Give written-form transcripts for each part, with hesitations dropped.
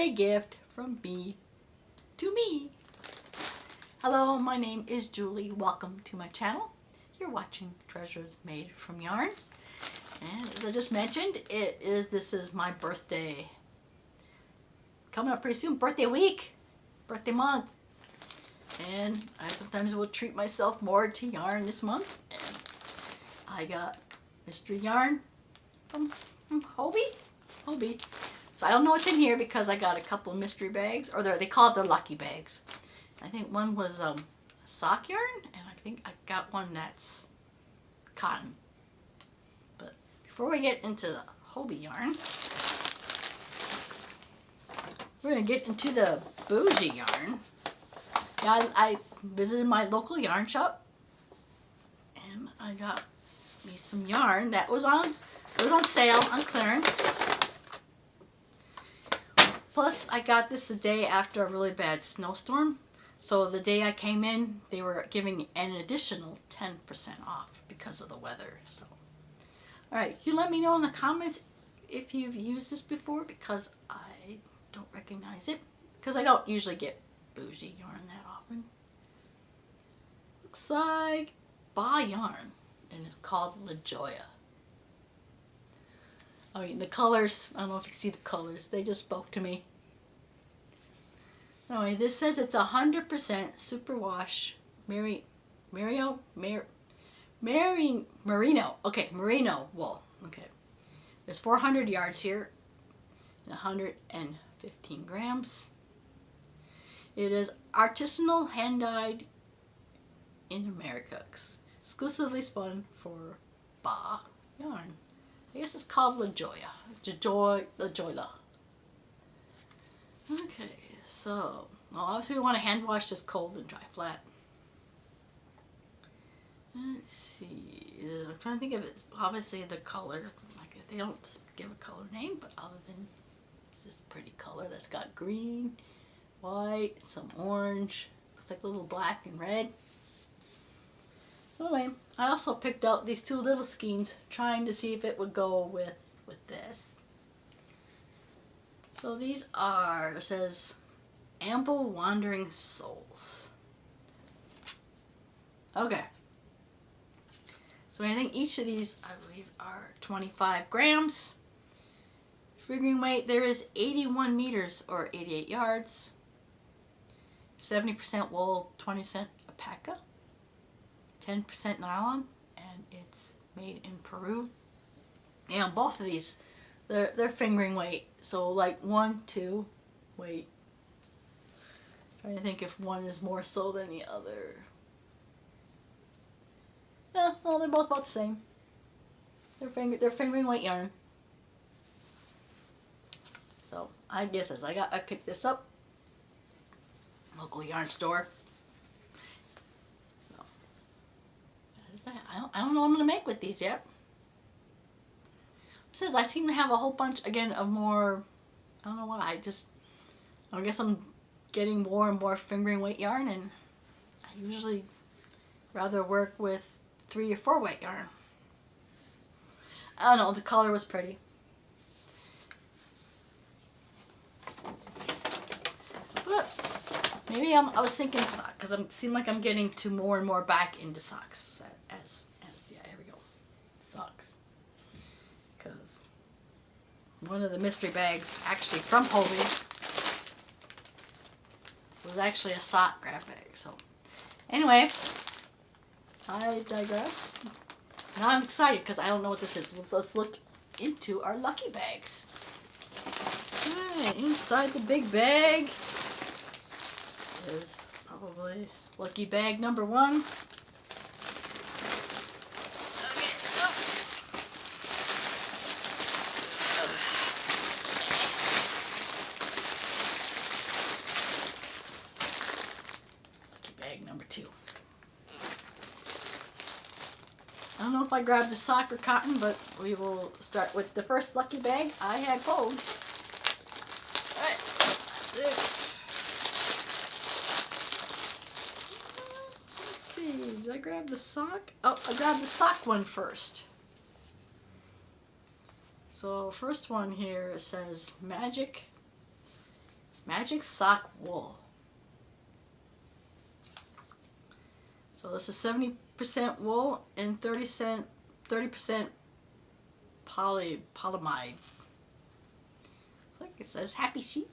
a gift from me to me. Hello, my name is Julie. Welcome to my channel. You're watching Treasures Made from Yarn. And as I just mentioned, this is my birthday. Coming up pretty soon, birthday week, birthday month. And I sometimes will treat myself more to yarn this month. And I got mystery yarn from Hobbii. So I don't know what's in here because I got a couple of mystery bags, or they call it their lucky bags. I think one was sock yarn, and I think I got one that's cotton. But before we get into the Hobbii yarn, we're going to get into the bougie yarn. Yeah, I visited my local yarn shop, and I got me some yarn that was on sale on clearance. Plus, I got this the day after a really bad snowstorm. So the day I came in, they were giving an additional 10% off because of the weather. So, all right, you let me know in the comments if you've used this before, because I don't recognize it. Because I don't usually get bougie yarn that often. Looks like Ba yarn, and it's called La Joya. I mean, the colors, I don't know if you can see the colors, they just spoke to me. Anyway, this says it's 100% superwash merino wool. Okay. There's 400 yards here and 115 grams. It is artisanal, hand-dyed in America, exclusively spun for Ba yarn. I guess it's called La Joya. La Joya. Okay, so obviously we want to hand wash this cold and dry flat. Let's see. I'm trying to think of it. Obviously the color. They don't give a color name, but other than it's this pretty color that's got green, white, some orange. Looks like a little black and red. Anyway, I also picked out these two little skeins, trying to see if it would go with this. So these are, it says, Ample Wandering Souls. Okay. So I think each of these, I believe, are 25 grams. Figuring weight, there is 81 meters or 88 yards. 70% wool, 20% alpaca. 10% nylon, and it's made in Peru. And both of these, they're fingering weight. So like 1, 2, wait. Trying to think if one is more so than the other. Yeah, well, they're both about the same. They're fingering weight yarn. So I guess as I picked this up, local yarn store. I don't know what I'm going to make with these yet. It says I seem to have a whole bunch, again, of more, I don't know why, I guess I'm getting more and more fingering weight yarn, and I usually rather work with 3 or 4 weight yarn. I don't know, the color was pretty. But maybe I was thinking sock, because it seems like I'm getting to more and more back into socks. Yeah, here we go. Socks. Because one of the mystery bags, actually from Hobbii, was actually a sock grab bag. So, anyway, I digress. Now I'm excited because I don't know what this is. Let's look into our lucky bags. Alright, inside the big bag is probably lucky bag number 1. Number 2. I don't know if I grabbed the sock or cotton, but we will start with the first lucky bag I had pulled. Alright, that's it. Let's see, did I grab the sock? Oh, I grabbed the sock one first. So first one here says Magic Magic Sock Wool. So this is 70% wool and 30% polyamide. Look, it says Happy Sheep.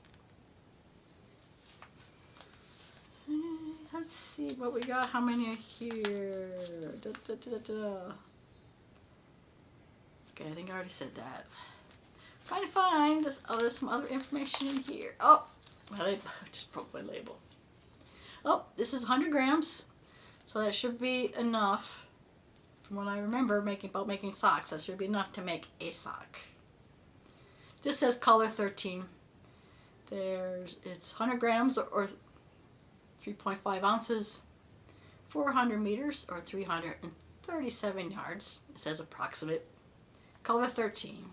Let's see what we got. How many are here? Okay, I think I already said that. Trying to find this. Oh, there's some other information in here. Oh, well, I just broke my label. Oh, this is 100 grams, so that should be enough. From what I remember about making socks, that should be enough to make a sock. This says color 13. It's 100 grams or 3.5 ounces, 400 meters or 337 yards. It says approximate. Color 13.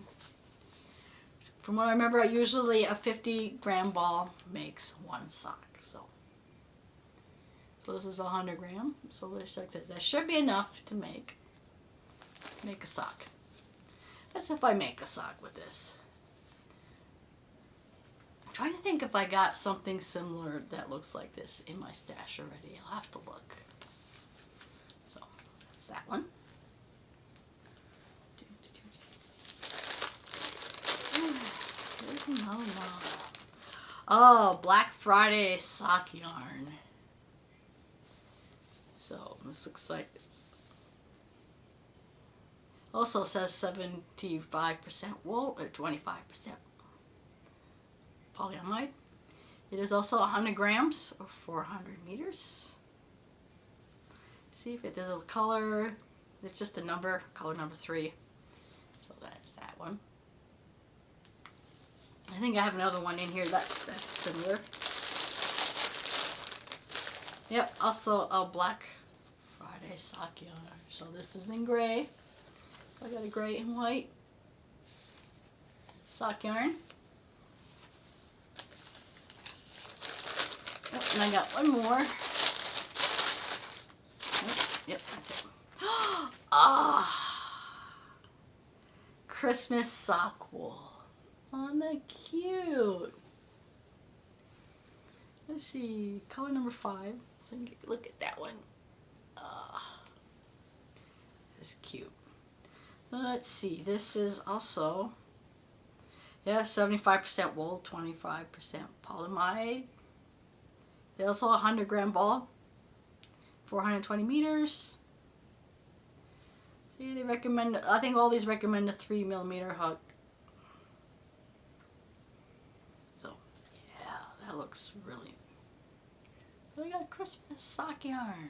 From what I remember, usually a 50-gram ball makes one sock. So this is 100 gram. So that should be enough to make a sock. That's if I make a sock with this. I'm trying to think if I got something similar that looks like this in my stash already. I'll have to look. So that's that one. There's another one. Oh, Black Friday sock yarn. So this looks like. Also says 75% wool or 25% polyamide. It is also 100 grams or 400 meters. See if there's a color. It's just a number, color number 3. So that's that one. I think I have another one in here that's similar. Yep, also a Black Friday sock yarn. So this is in gray. So I got a gray and white sock yarn. Oh, and I got one more. Oh, yep, that's it. Ah, Christmas sock wool. Oh, isn't that cute? Let's see, color number 5. So you can look at that one. This is cute. Let's see, this is also, yeah, 75% wool, 25% polyamide. There's also a 100 gram ball, 420 meters. See, they recommend, I think all these recommend a 3mm hook. So, yeah, that looks really. So we got Christmas sock yarn.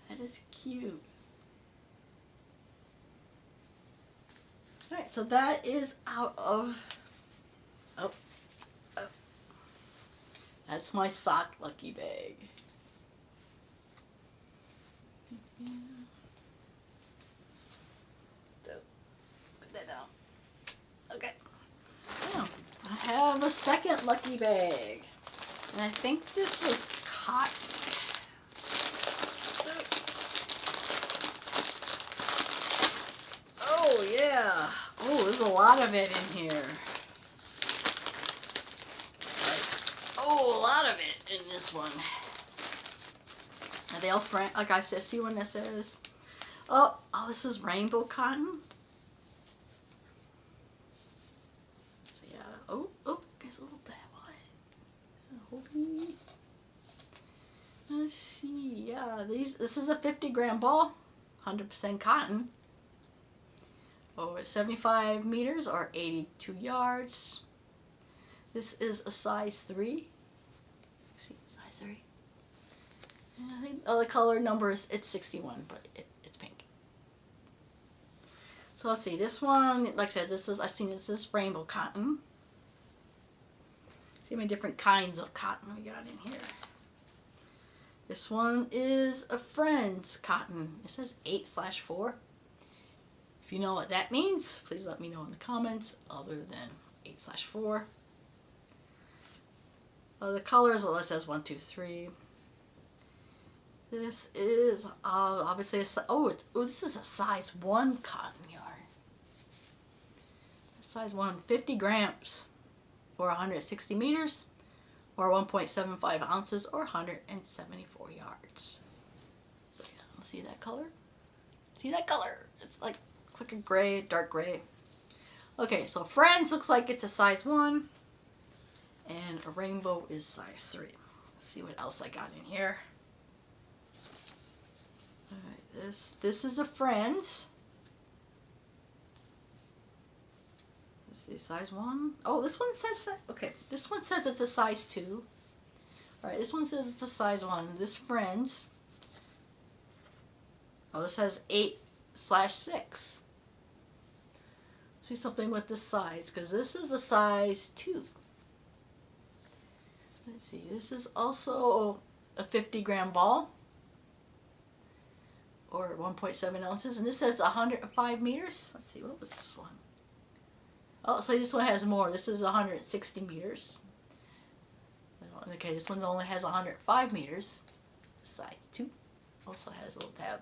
That is cute. Alright, so that is out of. Oh. That's my sock lucky bag. Put that down. Okay. Now, I have a second lucky bag. And I think this was cotton. Oh, yeah. Oh, there's a lot of it in here. Oh, a lot of it in this one. Are they all like I said, see one that says, oh, this is rainbow cotton. So yeah, oh, there's a little dab on it. Let's see, yeah, this is a 50 gram ball, 100% cotton. Oh, 75 meters or 82 yards. This is a size 3. See, size 3. And I think the color numbers, it's 61, but it's pink. So let's see, this one, like I said, this is rainbow cotton. See how many different kinds of cotton we got in here. This one is a Friends cotton. It says 8/4. If you know what that means, please let me know in the comments, other than 8/4. The colors, well, it says 1, 2, 3. This is obviously this is a size 1 cotton yarn. Size 1, 50 grams or 160 meters or 1.75 ounces or 174 yards. So yeah, see that color? See that color? It's like a gray, dark gray. Okay, so Friends looks like it's a size 1 and a rainbow is size 3. Let's see what else I got in here. All right, this is a Friends. Let's see, size 1. Oh, this one says, okay, this one says it's a size 2. All right, this one says it's a size 1. This Friends, oh, this has 8/6. See something with the size, because this is a size 2. Let's see, this is also a 50-gram ball or 1.7 ounces, and this says 105 meters. Let's see, what was this one? Oh, so this one has more. This is 160 meters. Okay, this one only has 105 meters. Size 2. Also has a little tab.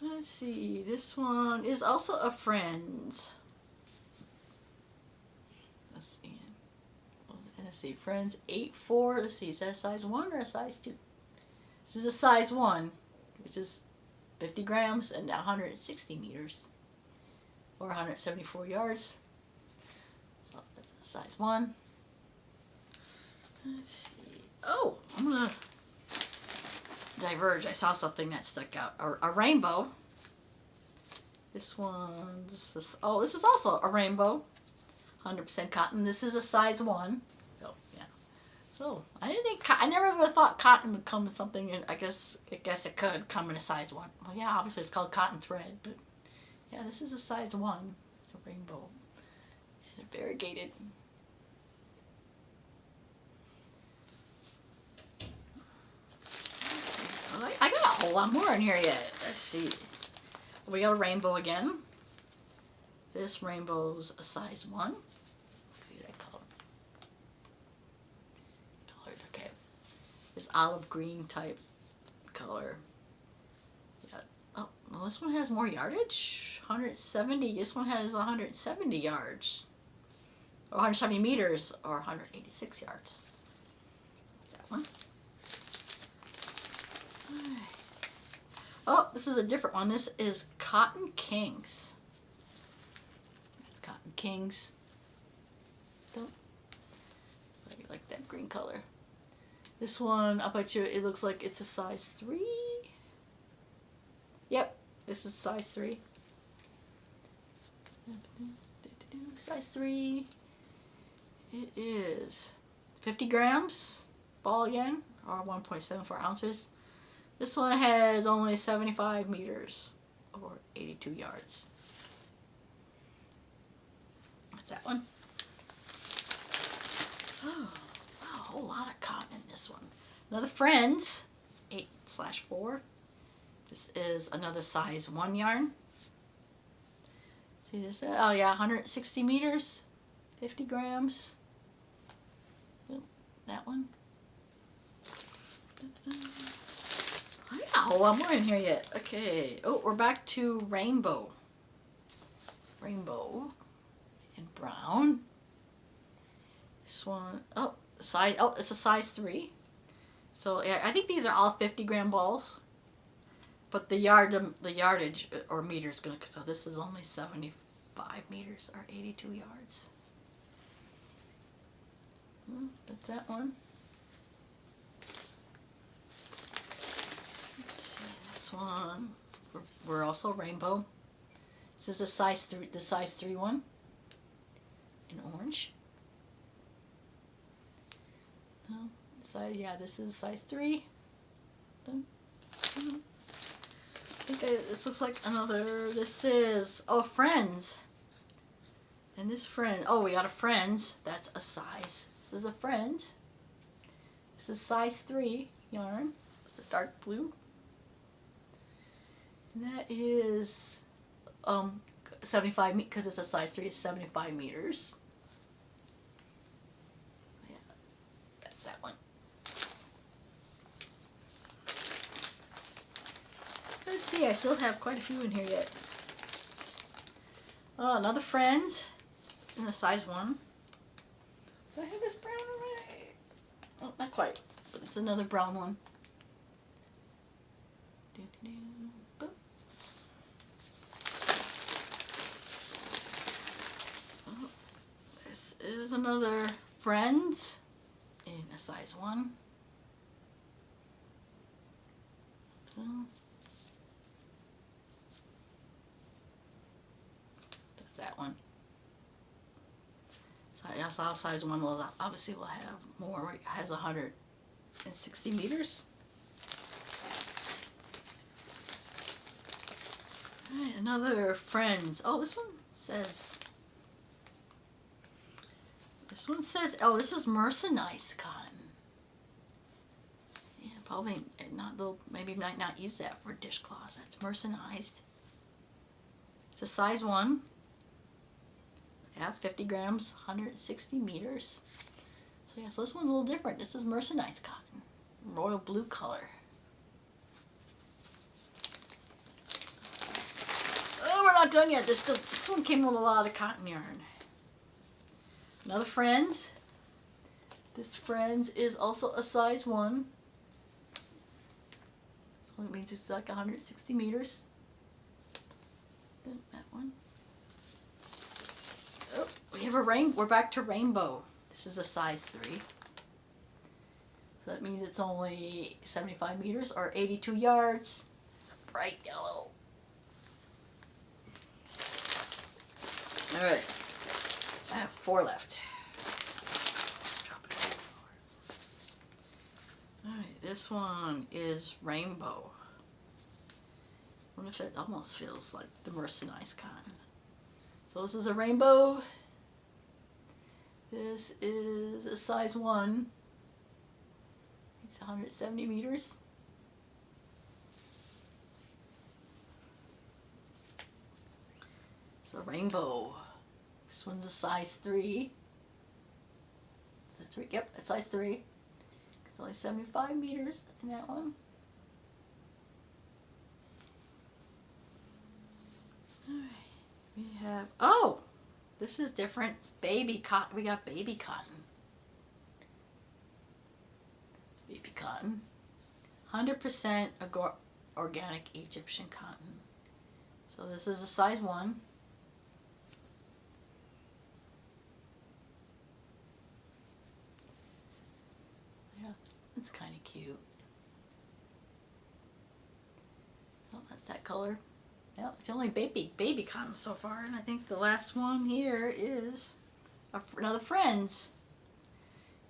Let's see, this one is also a Friends. Let's see, Friends 8/4. Let's see, is that a size 1 or a size 2? This is a size 1, which is 50 grams and 160 meters or 174 yards. So that's a size 1. Let's see. Oh, I'm gonna diverge. I saw something that stuck out. A rainbow. This one's, oh, this is also a rainbow. 100% cotton. This is a size 1. So, yeah. So, I never would have thought cotton would come in something, and I guess it could come in a size 1. Well, yeah, obviously it's called cotton thread, but yeah, this is a size 1. A rainbow. And a variegated. I got a whole lot more in here yet. Let's see. We got a rainbow again. This rainbow's a size 1. See that color? Colored, okay. This olive green type color. Yeah. Oh, well, this one has more yardage. 170. This one has 170 yards. Or 170 meters or 186 yards. What's that one? Oh, this is a different one. This is Cotton Kings. It's Cotton Kings. So I like that green color. This one, I'll bet you it looks like it's a size 3. Yep, this is size 3. Size 3. It is 50 grams, ball again, or 1.74 ounces. This one has only 75 meters or 82 yards. What's that one? Oh, wow, a whole lot of cotton in this one. Another Friends, 8/4. This is another size 1 yarn. See this? Oh yeah, 160 meters, 50 grams. Oh, that one. I got a whole lot more in here yet. Okay. Oh, we're back to rainbow. Rainbow in brown. This one, oh, size. Oh, it's a size 3. So yeah, I think these are all 50-gram balls. But the yardage or meter is gonna. So this is only 75 meters or 82 yards. That's that one. This one, we're also rainbow. This is a size 3, the size 3 one in orange. No, yeah, this is size 3. I think this looks like another. This is Friends. And this Friend. Oh, we got a Friends. That's a size. This is a Friends. This is size 3 yarn. The dark blue. And that is 75 because it's a size 3. It's 75 meters. Yeah, that's that one. Let's see, I still have quite a few in here yet. Oh, another Friends in a size 1. Do I have this brown already? Oh, not quite, but it's another brown one. Boom. Oh, this is another Friends in a size 1. So, that's that one. So I saw size 1 will obviously will have more. It has 160 meters. All right, another Friends. Oh, this one says. This one says. Oh, this is mercerized cotton. Yeah, probably not. They'll maybe might not use that for dishcloths. That's mercerized. It's a size 1. Yeah, 50 grams, 160 meters. So yeah, so this one's a little different. This is mercerized cotton, royal blue color. Oh, we're not done yet. This one came with a lot of cotton yarn. Another Friends. This Friends is also a size 1. So it means it's like 160 meters. Then that one. Oh, we have a we're back to rainbow. This is a size 3. So that means it's only 75 meters or 82 yards. It's a bright yellow. Alright. I have 4 left. Alright, this one is rainbow. I wonder if it almost feels like the mercerized cotton. So this is a rainbow. This is a size 1. It's 170 meters. So rainbow. This one's a size 3. Is that 3? Yep, it's size 3. It's only 75 meters in that one. Alright. We have, oh, this is different. Baby cotton. We got baby cotton. Baby cotton. 100% organic Egyptian cotton. So this is a size 1. Yeah, it's kind of cute. So that's that color. Yeah, it's only baby cotton so far, and I think the last one here is another Friends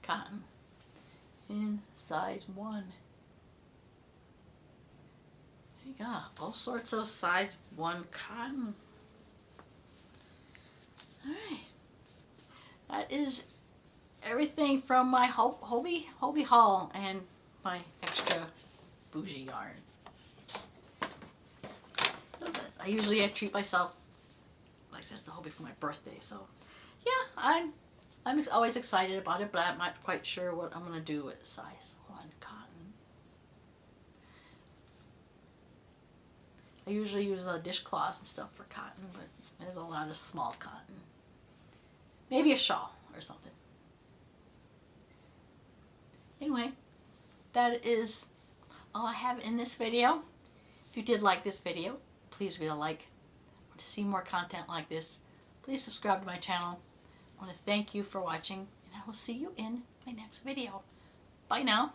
cotton in size 1. You got all sorts of size 1 cotton. Alright. That is everything from my Hobbii haul and my extra bougie yarn. I usually treat myself like this the Hobbii for my birthday, so yeah, I'm always excited about it, but I'm not quite sure what I'm gonna do with size 1 cotton. I usually use dishcloths and stuff for cotton, but there's a lot of small cotton. Maybe a shawl or something. Anyway, that is all I have in this video. If you did like this video, please give it a like. To see more content like this, please subscribe to my channel. I want to thank you for watching, and I will see you in my next video. Bye now.